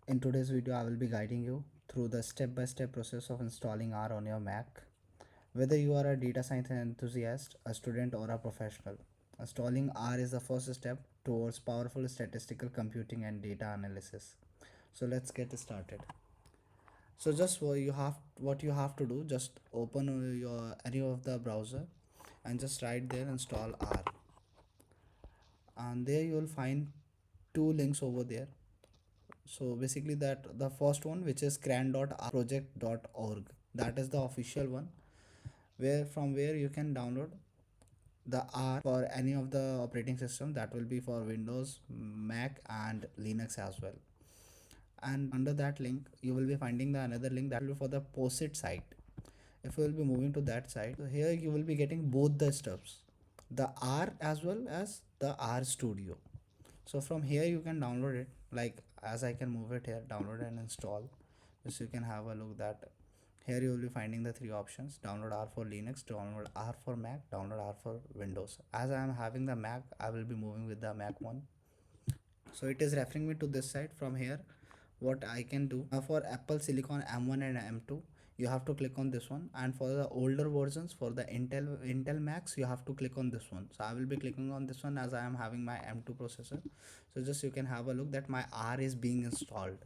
In today's video, I will be guiding you through the step-by-step process of installing R on your Mac. Whether you are a data science enthusiast, a student, or a professional, installing R is the first step towards powerful statistical computing and data analysis. So let's get started. So just what you have to do, just open your any of the browser and just write there install R, and there you will find two links over there. So basically that the first one, which is cran.rproject.org, that is the official one, where you can download the R for any of the operating system, that will be for Windows, Mac and Linux as well. And under that link you will be finding the another link that will be for the POSIT site. If you will be moving to that site, so here you will be getting both the steps, the R as well as the RStudio. So from here you can download it, like as I can move it here, download and install. Just you can have a look that here you will be finding the three options: download R for Linux, download R for Mac, download R for Windows. As I am having the Mac, I will be moving with the Mac one. So it is referring me to this site. From here what I can do, for Apple Silicon M1 and M2, you have to click on this one, and for the older versions, for the Intel Max, you have to click on this one. So I will be clicking on this one as I am having my M2 processor. So just you can have a look that my R is being installed,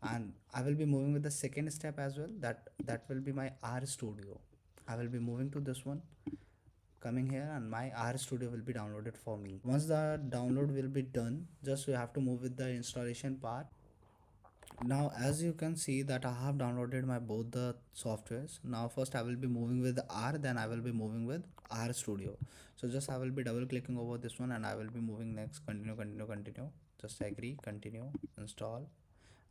and I will be moving with the second step as well, that will be my RStudio. I will be moving to this one, coming here, and my RStudio will be downloaded for me. Once the download will be done, just we have to move with the installation part. Now as you can see that I have downloaded my both the softwares. Now first I will be moving with R, then I will be moving with RStudio. So just I will be double clicking over this one, and I will be moving next, continue, just agree, continue, install,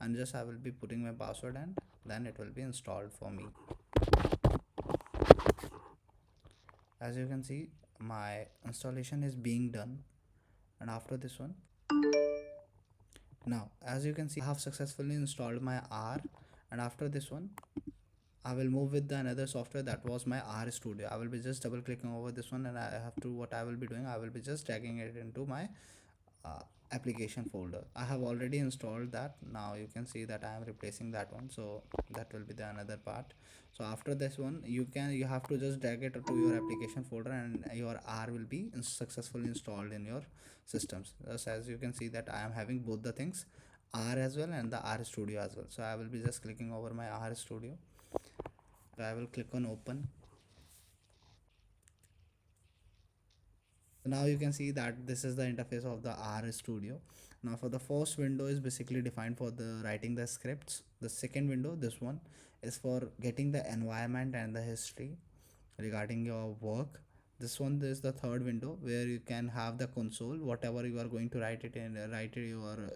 and just I will be putting my password, and then it will be installed for me. As you can see, my installation is being done, and after this one, now as you can see, I have successfully installed my R, and after this one I will move with the another software, that was my RStudio. I will be just double clicking over this one, and I have to, what I will be doing, I will be just dragging it into my uh, application folder. I have already installed that. Now you can see that I am replacing that one, so that will be the another part. So after this one, you have to just drag it to your application folder, and your R will be successfully installed in your systems. Thus, as you can see that I am having both the things, R as well and the RStudio as well. So I will be just clicking over my RStudio. So I will click on open. So now you can see that this is the interface of the RStudio. Now for the first window is basically defined for the writing the scripts. The second window, this one, is for getting the environment and the history regarding your work. This one is the third window, where you can have the console, whatever you are going to write it in, write it your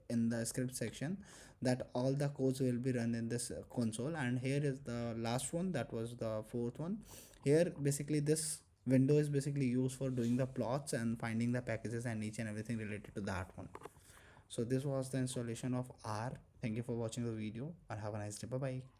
in the script section, that all the codes will be run in this console. And here is the last one, that was the fourth one. Here basically this window is basically used for doing the plots and finding the packages and each and everything related to that one. So this was the installation of R. Thank you for watching the video, and have a nice day. Bye bye.